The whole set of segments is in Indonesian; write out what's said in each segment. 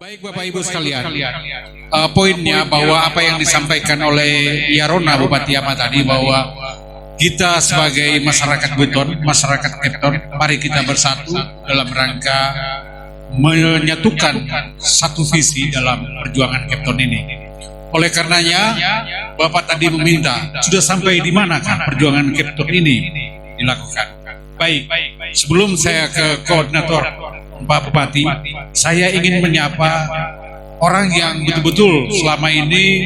Baik Bapak Ibu sekalian, poinnya bahwa apa yang disampaikan oleh Yarona Bupati Ama tadi, bahwa kita sebagai masyarakat Buton, masyarakat Kepton, mari kita bersatu dalam rangka menyatukan satu visi dalam perjuangan Kepton ini. Oleh karenanya, Bapak tadi meminta, sudah sampai di manakah perjuangan Kepton ini dilakukan? Baik, sebelum saya ke koordinator Pak Bupati, saya ingin menyapa orang yang betul-betul selama ini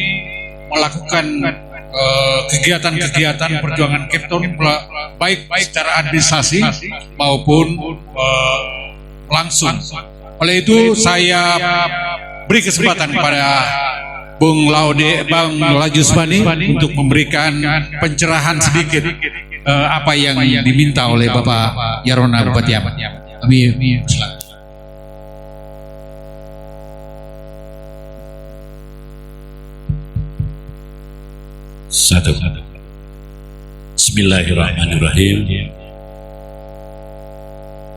melakukan kegiatan-kegiatan perjuangan Kepton, baik secara administrasi maupun langsung. Oleh itu saya beri kesempatan kepada Bung Lajusmani untuk memberikan pencerahan sedikit apa yang diminta oleh Bapak Yarona Bupati Ama. Amin. Satu. Bismillahirrahmanirrahim.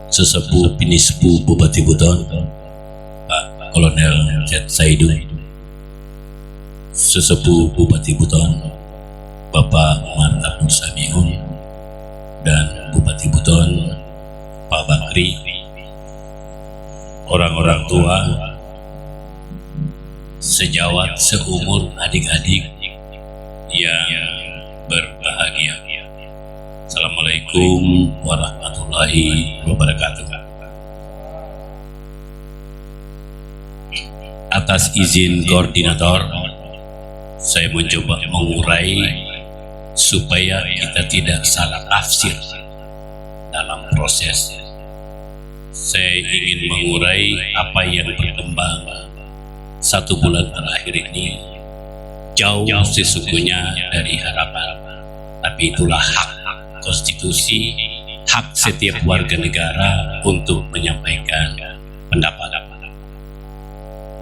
Sesepuh Pinispu Bupati Buton, Pak Kolonel Z. Saidu, Sesepuh Bupati Buton, Bapak Muhammad Abdul Samihun, dan Bupati Buton, Pak Bakri, orang-orang tua, sejawat seumur adik-adik yang berbahagia. Assalamualaikum warahmatullahi wabarakatuh. Atas izin koordinator, saya mencoba mengurai supaya kita tidak salah tafsir dalam proses. Saya ingin mengurai apa yang berkembang 1 bulan terakhir ini jauh sesungguhnya dari harapan, tapi itulah hak konstitusi, hak setiap warga negara untuk menyampaikan pendapat.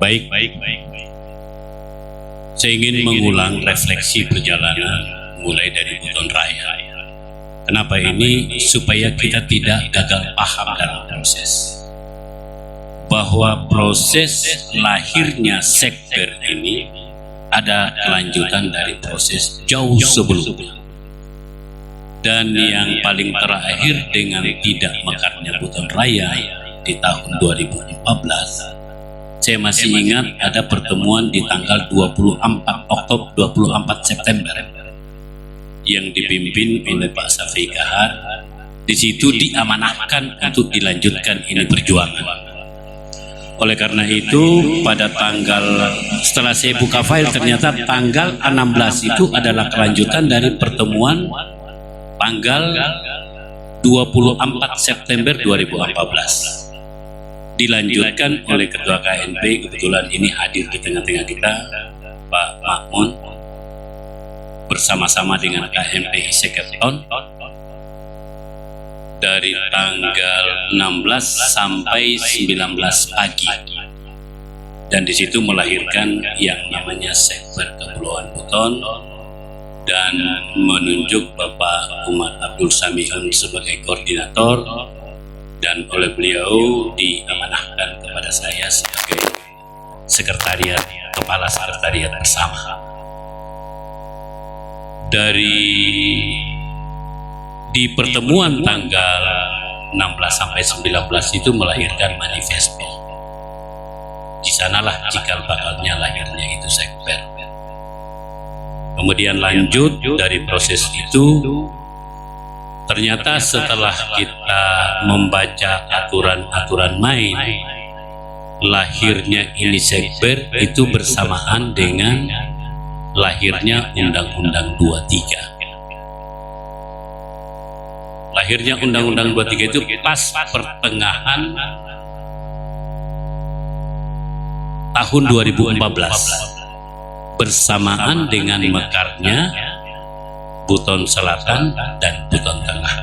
Baik. Saya ingin mengulang refleksi perjalanan mulai dari Buton Raya. Kenapa ini? Supaya kita tidak gagal paham dalam proses, bahwa proses lahirnya sekber ini ada kelanjutan dari proses jauh sebelumnya. Dan yang paling terakhir dengan tidak mekarnya Buton Raya di tahun 2014, saya masih ingat ada pertemuan di tanggal 24 September yang dipimpin oleh Pak Safi Kahar. Di situ diamanahkan untuk dilanjutkan ini perjuangan. Oleh karena itu, pada setelah saya buka file, ternyata tanggal 16 itu adalah kelanjutan dari pertemuan tanggal 24 September 2014. Dilanjutkan oleh Ketua KNP, kebetulan ini hadir di tengah-tengah kita, Pak Makmun, bersama-sama dengan KNP Kepton, dari tanggal 16 sampai 19 pagi, dan di situ melahirkan yang namanya Sekber Kepulauan Buton dan menunjuk Bapak Muhammad Abdul Samihun sebagai koordinator, dan oleh beliau diamanahkan kepada saya sebagai kepala sekretariat bersama. Di pertemuan tanggal 16 sampai 19 itu melahirkan manifesto. Di sanalah cikal bakalnya lahirnya itu sekber. Kemudian lanjut dari proses itu, ternyata setelah kita membaca aturan-aturan main, lahirnya ini sekber itu bersamaan dengan lahirnya Undang-Undang 23. Lahirnya Undang-Undang 23 itu pas pertengahan tahun 2014, bersamaan dengan mekarnya Buton Selatan dan Buton Tengah.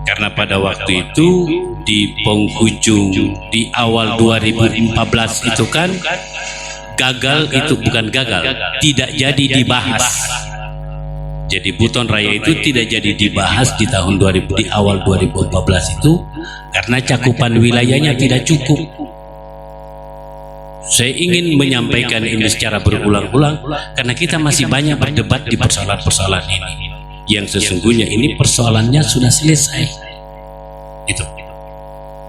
Karena pada waktu itu di penghujung di awal 2014 itu kan tidak jadi dibahas. Jadi Buton Raya itu tidak jadi dibahas di tahun di awal 2014 itu karena cakupan wilayahnya tidak cukup. Saya ingin menyampaikan ini secara berulang-ulang karena kita masih banyak berdebat di persoalan-persoalan ini. Yang sesungguhnya ini persoalannya sudah selesai. Itu.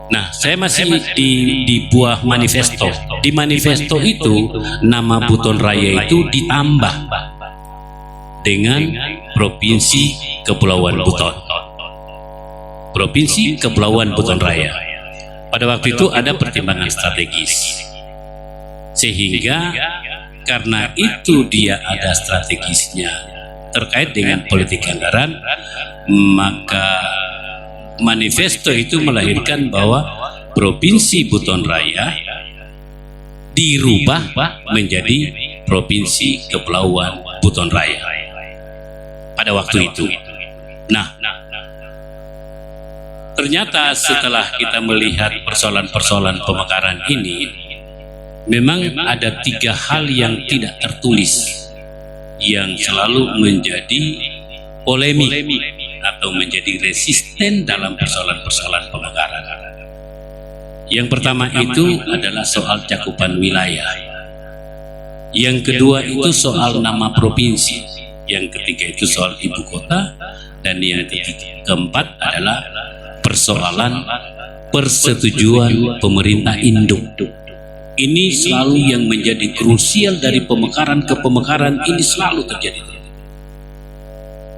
Nah, saya masih di buah manifesto. Di manifesto itu nama Buton Raya itu ditambah dengan Provinsi Kepulauan Buton. Provinsi Kepulauan Buton Raya. Pada waktu itu ada pertimbangan strategis. Sehingga karena itu dia ada strategisnya terkait dengan politik anggaran, maka manifesto itu melahirkan bahwa Provinsi Buton Raya dirubah menjadi Provinsi Kepulauan Buton Raya pada waktu itu. Nah, ternyata setelah kita melihat persoalan-persoalan pemekaran ini, memang ada 3 hal yang tidak tertulis yang selalu menjadi polemik atau menjadi resisten dalam persoalan-persoalan pemekaran. Yang pertama itu adalah soal cakupan wilayah. Yang kedua itu soal nama provinsi. Yang ketiga itu soal ibu kota. Dan yang keempat adalah persoalan persetujuan pemerintah induk. Ini selalu yang menjadi krusial dari pemekaran ke pemekaran, ini selalu terjadi.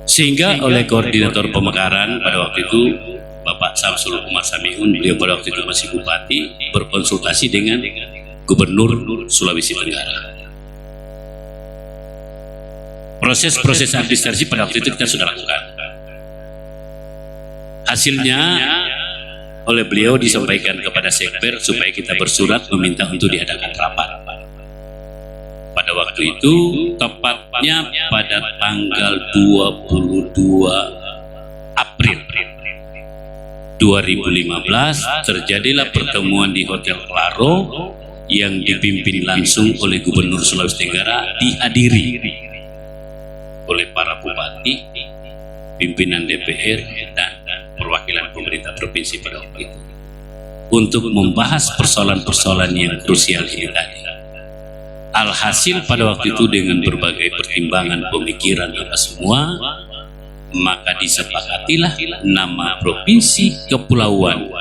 Sehingga oleh koordinator pemekaran pada waktu itu Bapak Samsul Umar Samiun, beliau pada waktu itu masih bupati, berkonsultasi dengan Gubernur Sulawesi Tenggara. Proses-proses administrasi pada waktu itu kita sudah lakukan. Hasilnya oleh beliau disampaikan kepada Sekber supaya kita bersurat meminta untuk diadakan rapat. Pada waktu itu tepatnya pada tanggal 22 April 2015 terjadilah pertemuan di Hotel Claro yang dipimpin langsung oleh Gubernur Sulawesi Tenggara, dihadiri oleh para bupati, pimpinan DPR dan perwakilan pemerintah provinsi pada waktu itu untuk membahas persoalan-persoalan yang krusial ini tadi. Alhasil pada waktu itu dengan berbagai pertimbangan pemikiran apa semua, maka disepakatilah nama Provinsi Kepulauan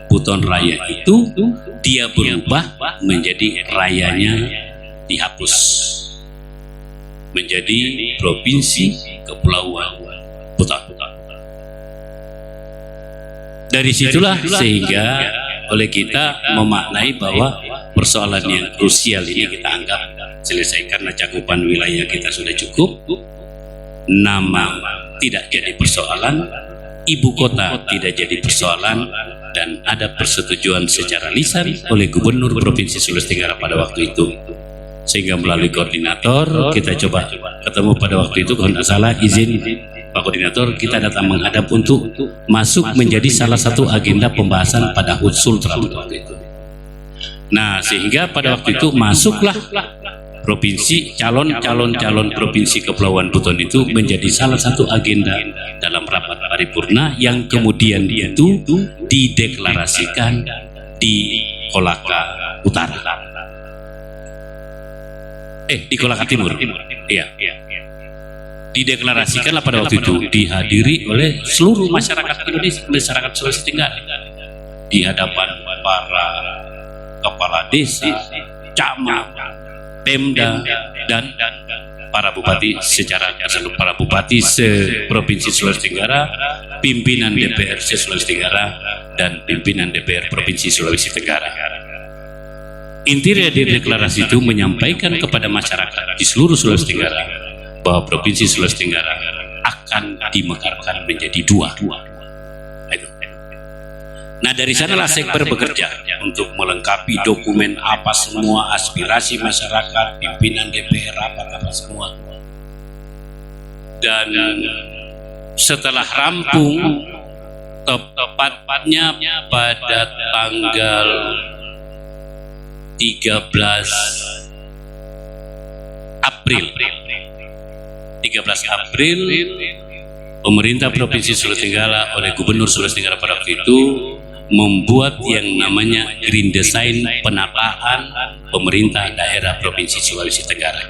Buton Raya itu dia berubah menjadi rayanya dihapus menjadi Provinsi Kepulauan Buton. Dari situlah sehingga oleh kita memaknai bahwa persoalan yang krusial ini kita anggap selesai karena cakupan wilayah kita sudah cukup, nama tidak jadi persoalan, ibu kota tidak jadi persoalan, dan ada persetujuan secara lisan oleh Gubernur Provinsi Sulawesi Tenggara pada waktu itu. Sehingga melalui koordinator kita coba ketemu pada waktu itu, kalau tidak salah izin Pak Koordinator, kita datang menghadap untuk masuk menjadi salah satu agenda pembahasan pada Hutsul pada waktu itu. Nah, sehingga pada waktu itu masuklah provinsi, calon provinsi Kepulauan Buton itu menjadi salah satu agenda dalam rapat paripurna yang kemudian itu dideklarasikan di Kolaka Utara. Di Kolaka Timur. Iya. Dideklarasikanlah pada waktu itu, dihadiri oleh seluruh masyarakat Indonesia, masyarakat Sulawesi Tenggara, di hadapan para kepala desa, camat, Pemda, dan para bupati secara keseluruhan, para bupati se-Provinsi Sulawesi Tenggara, pimpinan DPR se-Sulawesi Tenggara, dan pimpinan DPR Provinsi Sulawesi Tenggara. Inti dari deklarasi itu menyampaikan kepada masyarakat di seluruh Sulawesi Tenggara bahwa Provinsi Sulawesi Tenggara akan dimekarkan menjadi 2. Nah, dari sanalah Sekber bekerja untuk melengkapi dokumen apa semua aspirasi masyarakat, pimpinan DPR apa semua. Dan setelah rampung, tepatnya pada tanggal 13 April, pemerintah Provinsi Sulawesi Tenggara oleh Gubernur Sulawesi Tenggara pada waktu itu membuat yang namanya Green Design penataan pemerintah daerah Provinsi Sulawesi Tenggara.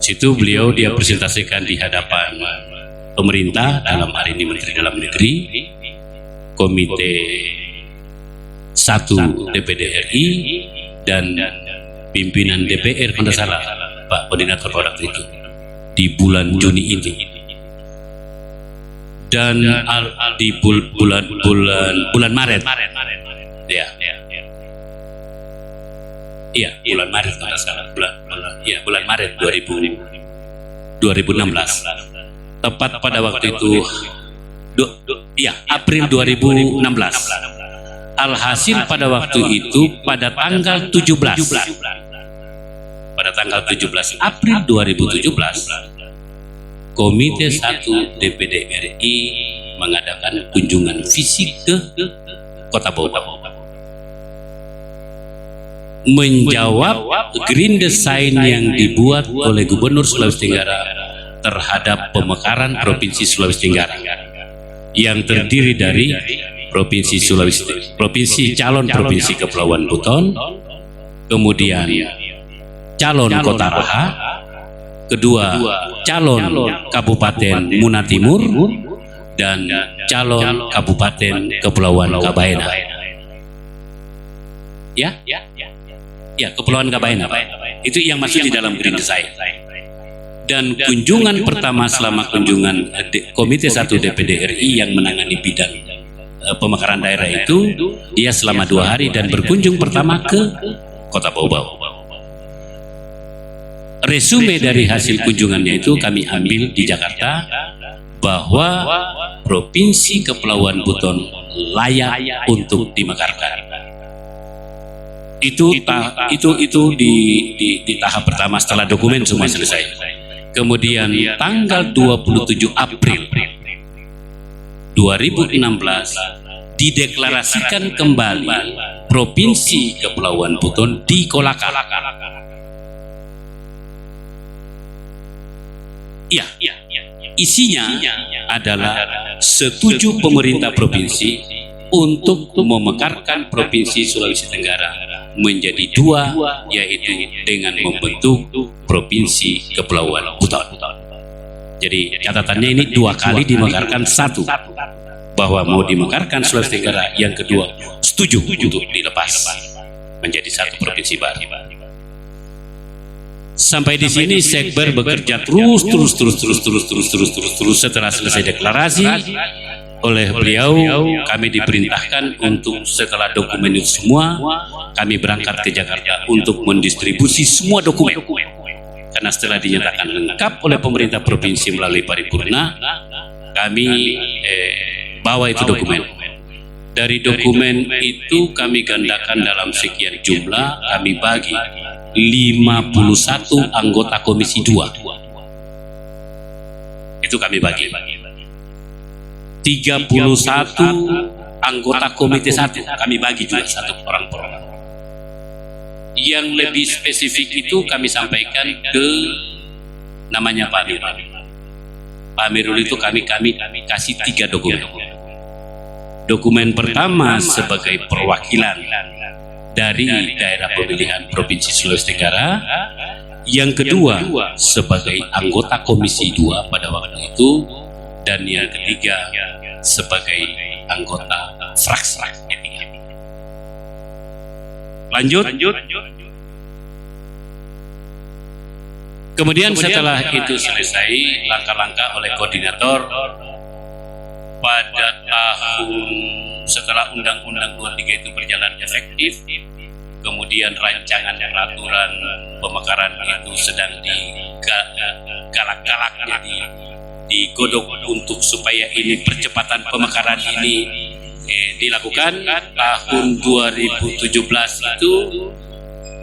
Situ beliau dia presentasikan di hadapan pemerintah, dalam hari ini Menteri Dalam Negeri, Komite 1 DPD RI, dan pimpinan DPR kalau tidak salah, Pak Koordinator waktu itu, di bulan Juni itu. Dan di bulan Maret, ya, iya bulan Maret kalau tidak salah, bulan Maret 2016, tepat pada waktu itu, April 2016. Alhasil pada waktu itu pada tanggal 17 April 2017, Komite 1 DPD RI mengadakan kunjungan fisik ke Kota Bau, menjawab Green Design yang dibuat oleh Gubernur Sulawesi Tenggara terhadap pemekaran Provinsi Sulawesi Tenggara yang terdiri dari calon Provinsi Kepulauan Buton, kemudian calon Kota Raha, kedua calon Kabupaten Muna Timur, dan calon Kabupaten Kepulauan Kabaena. Ya, Kepulauan Kabaena, itu yang masuk di dalam Green Design. Dan kunjungan pertama selama kunjungan Komite 1 DPD RI yang menangani bidang pemekaran daerah itu, dia selama 2 hari dan berkunjung pertama ke Kota Bau. Resume dari hasil kunjungannya itu kami ambil di Jakarta, bahwa Provinsi Kepulauan Buton layak untuk dimekarkan. Itu di tahap pertama setelah dokumen semua selesai. Kemudian tanggal 27 April 2016 dideklarasikan kembali Provinsi Kepulauan Buton di Kolaka. Iya, isinya adalah setuju pemerintah provinsi untuk memekarkan Provinsi Sulawesi Tenggara menjadi 2, yaitu dengan membentuk Provinsi Kepulauan Buton. Jadi catatannya ini 2 kali dimekarkan, 1 bahwa mau dimekarkan Sulawesi Tenggara, yang kedua setuju untuk dilepas menjadi 1 provinsi baru. Sampai di sini Sekber bekerja terus. Setelah selesai deklarasi oleh beliau, kami diperintahkan untuk setelah dokumen itu semua, kami berangkat ke Jakarta untuk mendistribusi semua dokumen. Karena setelah dinyatakan lengkap oleh pemerintah provinsi melalui paripurna, kami bawa itu dokumen. Dari dokumen itu kami gandakan dalam sekian jumlah, kami bagi 51 anggota Komisi 2. Itu kami bagi. 31 anggota Komite 1 kami bagi juga 1 orang per orang. Yang lebih spesifik itu kami sampaikan ke namanya Pak Amirul. Pak Amirul itu kami kasih 3 dokumen. Dokumen pertama sebagai perwakilan dari daerah pemilihan Provinsi Sulawesi Tenggara, yang kedua sebagai anggota Komisi 2 pada waktu itu, dan yang ketiga sebagai anggota fraksi P3. Lanjut. Kemudian setelah itu selesai langkah-langkah oleh koordinator, pada tahun setelah Undang-Undang 23 itu berjalan efektif, kemudian rancangan peraturan pemekaran itu sedang digalak-galaknya digodok untuk supaya ini percepatan pemekaran ini dilakukan. Tahun 2017 itu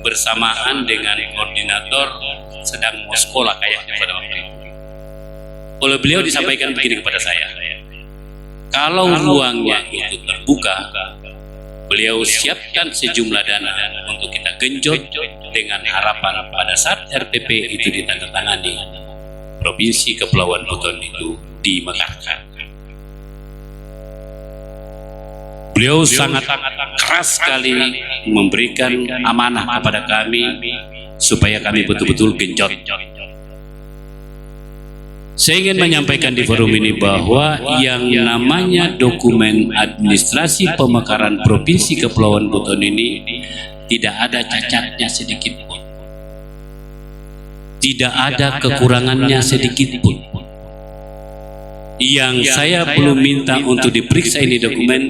bersamaan dengan koordinator sedang mau sekolah kayaknya pada waktu itu. Oleh beliau disampaikan begini kepada saya, kalau ruangnya itu terbuka, beliau siapkan sejumlah dana untuk kita genjot dengan harapan pada saat RPP itu ditandatangani, Provinsi Kepulauan Buton itu dimekarkan. Beliau sangat keras sekali memberikan amanah kepada kami supaya kami betul-betul genjot. Saya ingin menyampaikan di forum ini bahwa yang namanya dokumen administrasi pemekaran Provinsi Kepulauan Buton ini tidak ada cacatnya sedikit pun. Tidak ada kekurangannya sedikit pun. Yang saya belum minta untuk diperiksa ini dokumen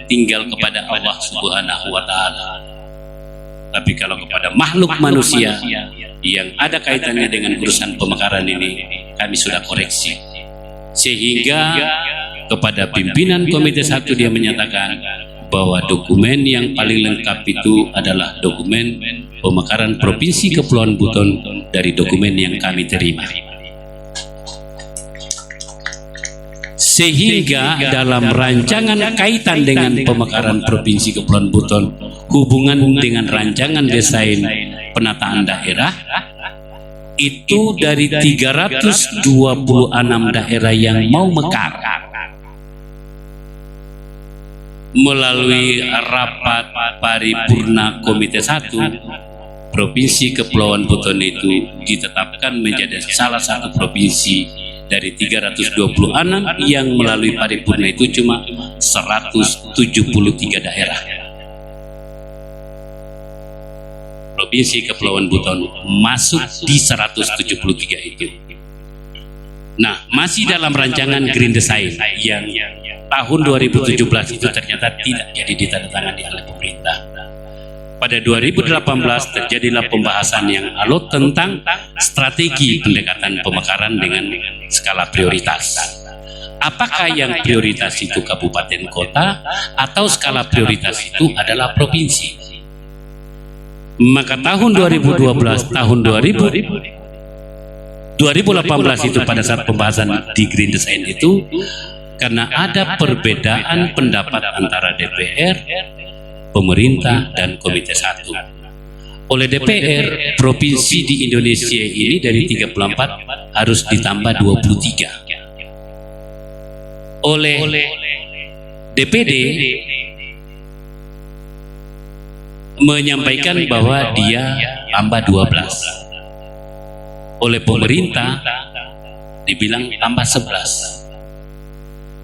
tinggal kepada Allah Subhanahu wa Ta'ala. Tapi kalau kepada makhluk manusia yang ada kaitannya dengan urusan pemekaran ini, kami sudah koreksi. Sehingga kepada pimpinan Komite 1 dia menyatakan bahwa dokumen yang paling lengkap itu adalah dokumen pemekaran Provinsi Kepulauan Buton dari dokumen yang kami terima. Sehingga dalam rancangan kaitan dengan pemekaran Provinsi Kepulauan Buton, hubungan dengan rancangan desain penataan daerah, itu dari 326 daerah yang mau mekar melalui rapat paripurna Komite 1, Provinsi Kepulauan Buton itu ditetapkan menjadi salah satu provinsi dari 326 yang melalui paripurna itu cuma 173 daerah. Provinsi Kepulauan Buton masuk di 173 itu. Nah, masih dalam rancangan Green Design yang tahun 2017 itu ternyata tidak jadi ditandatangani oleh pemerintah. Pada 2018 terjadilah pembahasan yang alot tentang strategi pendekatan pemekaran dengan skala prioritas. Apakah yang prioritas itu kabupaten kota atau skala prioritas itu adalah provinsi? Maka tahun 2012, tahun 2018 itu pada saat pembahasan di Green Design itu, karena ada perbedaan pendapat antara DPR, pemerintah, dan Komite 1. Oleh DPR, provinsi di Indonesia ini dari 34 harus ditambah 23. Oleh DPD menyampaikan bahwa dia tambah 12. Oleh pemerintah dibilang tambah 11.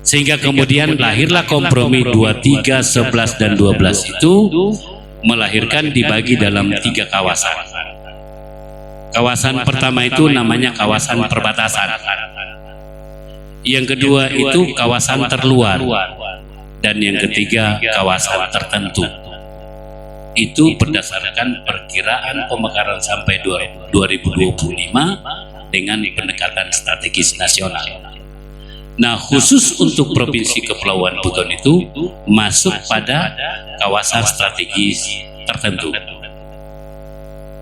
Sehingga kemudian lahirlah kompromi 23, 11, dan 12 itu melahirkan dibagi dalam 3 kawasan. Kawasan pertama itu namanya kawasan perbatasan. Yang kedua itu kawasan terluar. Dan yang ketiga kawasan tertentu. Itu berdasarkan perkiraan pemekaran sampai 2025 dengan pendekatan strategis nasional. Nah, khusus untuk Provinsi Kepulauan Buton itu masuk pada kawasan strategis tertentu.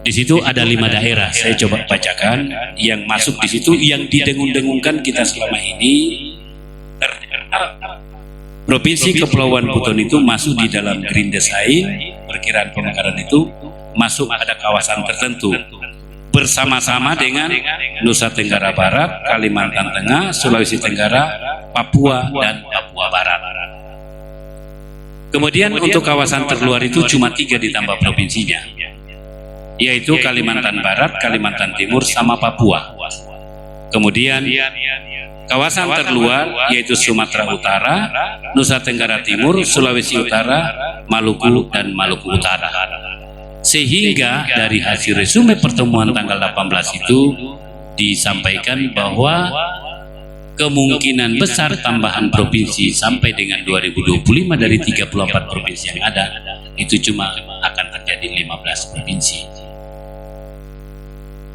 Di situ ada 5 daerah. Saya coba bacakan yang masuk di situ, yang didengung-dengungkan kita selama ini. Provinsi Kepulauan Buton itu masuk di dalam Green Design, perkiraan pemekaran itu masuk pada kawasan tertentu. Bersama-sama dengan Nusa Tenggara Barat, Kalimantan Tengah, Sulawesi Tenggara, Papua, dan Papua Barat. Kemudian untuk kawasan terluar itu cuma 3 ditambah provinsinya, yaitu Kalimantan Barat, Kalimantan Timur, sama Papua. Kemudian kawasan terluar yaitu Sumatera Utara, Nusa Tenggara Timur, Sulawesi Utara, Maluku, dan Maluku Utara. Sehingga dari hasil resume pertemuan tanggal 18 itu disampaikan bahwa kemungkinan besar tambahan provinsi sampai dengan 2025 dari 34 provinsi yang ada itu cuma akan terjadi 15 provinsi.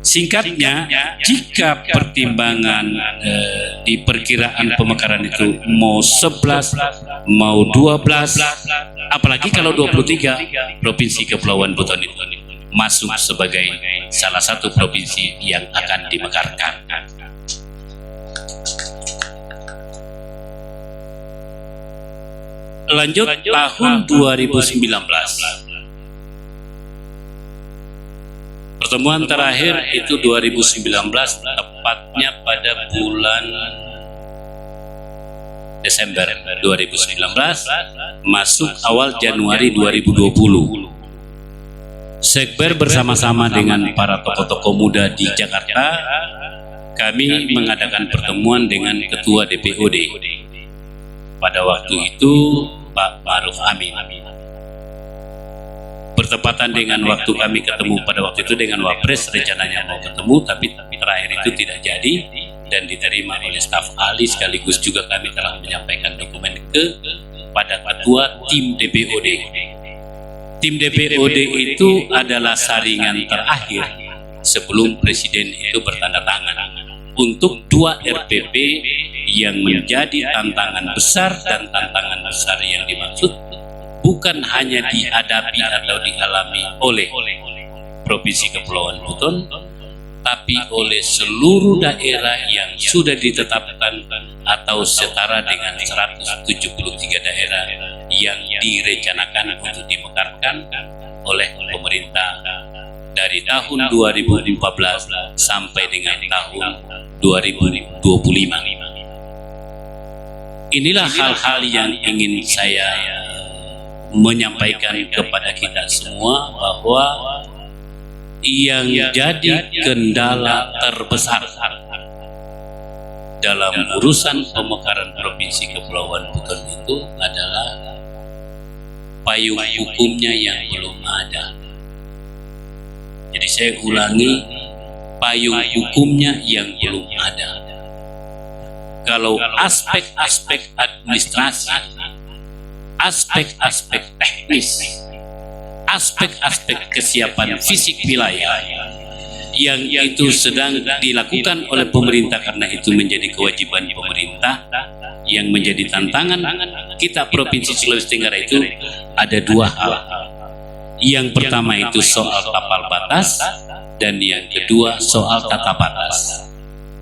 Singkatnya, jika pertimbangan di perkiraan pemekaran itu mau 11, mau 12, apalagi kalau 23, Provinsi Kepulauan Buton itu masuk sebagai salah satu provinsi yang akan dimekarkan. Lanjut tahun 2019. Pertemuan terakhir itu 2019, tepatnya pada bulan Desember 2019. masuk awal Januari 2020. Sekber bersama-sama dengan para tokoh-tokoh muda di Jakarta, kami mengadakan pertemuan dengan Ketua DPOD. Pada waktu itu Pak Ma'ruf Amin. Bertepatan dengan waktu kami ketemu pada waktu itu dengan Wapres, rencananya mau ketemu, tapi terakhir itu tidak jadi dan diterima oleh staf ahli, sekaligus juga kami telah menyampaikan dokumen kepada Ketua tim DPOD. Tim DPOD itu adalah saringan terakhir sebelum Presiden itu bertanda tangan untuk 2 RPP yang menjadi tantangan besar, dan tantangan besar yang dimaksud bukan hanya dihadapi atau dialami oleh Provinsi Kepulauan Buton, tapi oleh seluruh daerah yang sudah ditetapkan atau setara dengan 173 daerah yang direncanakan untuk dimekarkan oleh pemerintah dari tahun 2014 sampai dengan tahun 2025. Inilah hal-hal yang ingin saya menyampaikan kepada kita semua, bahwa yang jadi kendala terbesar dalam urusan pemekaran Provinsi Kepulauan Buton itu adalah payung hukumnya yang belum ada. Jadi saya ulangi, payung hukumnya yang belum ada. Kalau aspek-aspek administrasi, aspek-aspek teknis, aspek-aspek kesiapan fisik wilayah yang itu sedang dilakukan oleh pemerintah, karena itu menjadi kewajiban pemerintah. Yang menjadi tantangan kita Provinsi Sulawesi Tenggara itu ada 2 hal. Yang pertama itu soal tapal batas, dan yang kedua soal tata batas.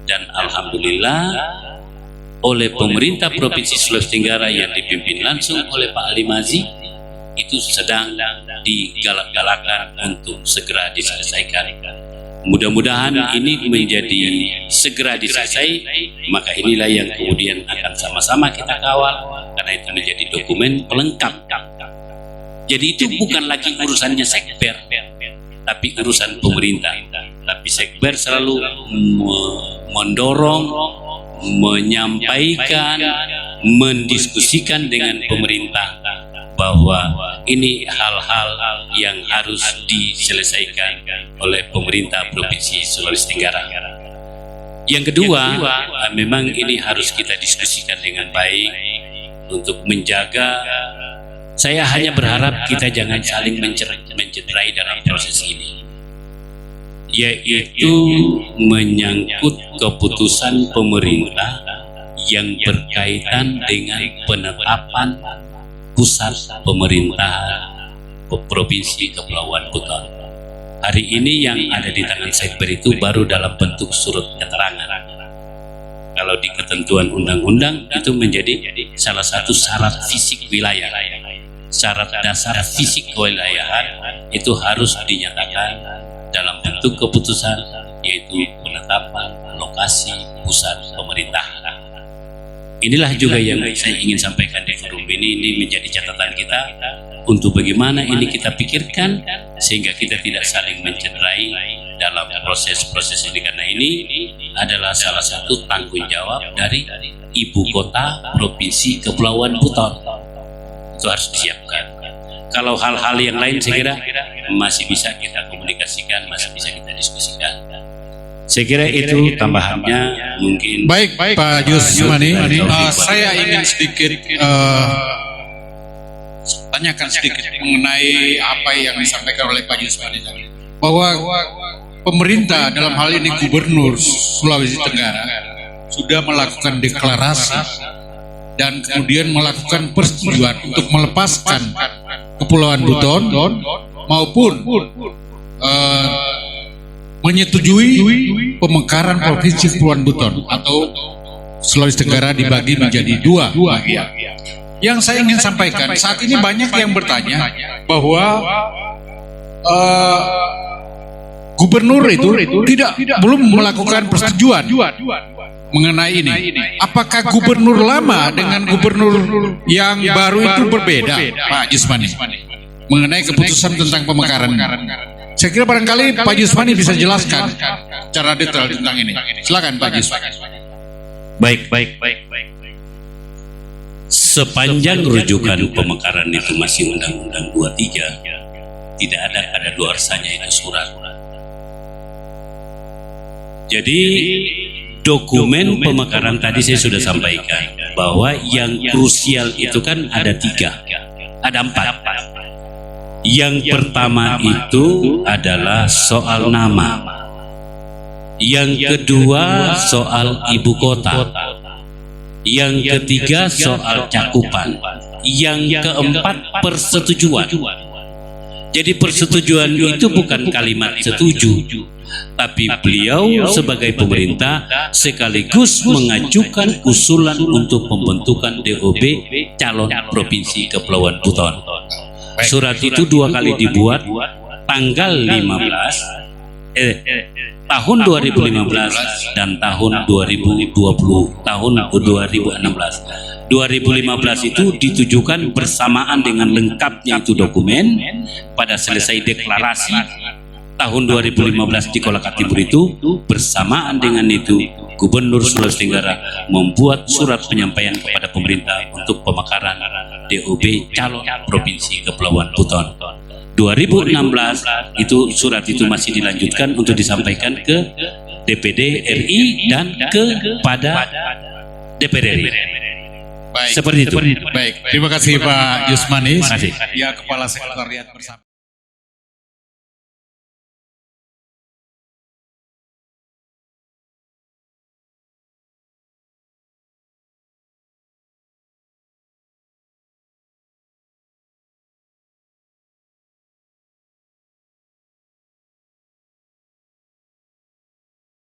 Dan alhamdulillah oleh pemerintah Provinsi Sulawesi Tenggara yang dipimpin langsung oleh Pak Ali Mazi itu sedang digalak-galakan untuk segera diselesaikan. Mudah-mudahan ini menjadi segera diselesai, maka inilah yang kemudian akan sama-sama kita kawal, karena itu menjadi dokumen pelengkap. Jadi itu bukan lagi urusannya Sekber, tapi urusan pemerintah. Tapi Sekber selalu mendorong, menyampaikan, mendiskusikan dengan pemerintah bahwa ini hal-hal yang harus diselesaikan oleh pemerintah Provinsi Sulawesi Tenggara. Yang kedua, memang ini harus kita diskusikan dengan baik untuk menjaga. Saya hanya berharap kita jangan saling mencederai dalam proses ini, yaitu menyangkut keputusan pemerintah yang berkaitan dengan penetapan pusat pemerintahan Provinsi Kepulauan Buton. Hari ini yang ada di tangan Sekber itu baru dalam bentuk surat keterangan. Kalau di ketentuan undang-undang itu menjadi salah satu syarat fisik wilayah. Syarat dasar fisik kewilayahan itu harus dinyatakan dalam bentuk keputusan, yaitu penetapan lokasi pusat pemerintahan. Inilah juga yang saya ingin sampaikan di forum ini menjadi catatan kita untuk bagaimana ini kita pikirkan sehingga kita tidak saling mencederai dalam proses-proses ini, karena ini adalah salah satu tanggung jawab dari Ibu Kota Provinsi Kepulauan Buton. Itu harus disiapkan. Kalau hal-hal yang lain saya kira masih bisa kita komunikasikan, masih bisa kita diskusikan. Saya kira itu tambahannya mungkin. Baik Pak Yusmani, saya ingin sedikit tanyakan sedikit mengenai apa yang disampaikan oleh Pak Yusmani tadi, bahwa pemerintah dalam hal ini Gubernur Sulawesi Tenggara sudah melakukan deklarasi dan kemudian melakukan persetujuan untuk melepaskan Kepulauan Buton maupun menyetujui pemekaran Provinsi Kepulauan Buton atau Sulawesi Tenggara dibagi menjadi 2 bagian. Yang saya ingin sampaikan, saat ini banyak yang bertanya bahwa gubernur itu belum melakukan persetujuan mengenai ini. Apakah gubernur lama dengan gubernur yang baru itu berbeda, Pak Jusmani, mengenai keputusan tentang pemekaran? Saya kira barangkali Pak Jusmani bisa jelaskan secara detail tentang ini. Silakan Pak Jusmani. Baik. Sepanjang rujukan pemekaran itu masih Undang-Undang 23, tidak ada kadaluarsanya itu surat. Jadi dokumen pemekaran tadi saya sudah sampaikan bahwa yang krusial itu kan ada 3, ada 4. Yang pertama itu adalah soal nama, yang kedua soal ibu kota, yang ketiga soal cakupan, yang keempat persetujuan. Jadi persetujuan itu bukan kalimat setuju, tapi beliau sebagai pemerintah sekaligus mengajukan usulan untuk pembentukan DOB calon provinsi Kepulauan Buton. Surat itu 2 kali dibuat, tanggal 15 tahun 2015 dan tahun 2020, tahun 2016. 2015 itu ditujukan bersamaan dengan lengkapnya itu dokumen pada selesai deklarasi tahun 2015 di Kolaka Timur itu. Bersamaan dengan itu Gubernur Sulawesi Tenggara membuat surat penyampaian kepada pemerintah untuk pemekaran DOB calon provinsi Kepulauan Buton. 2016 itu surat itu masih dilanjutkan untuk disampaikan ke DPD RI dan kepada DPR RI. Baik, seperti itu. Baik, terima kasih Pak Jusmani. Ya, Kepala Sekretariat Bersama.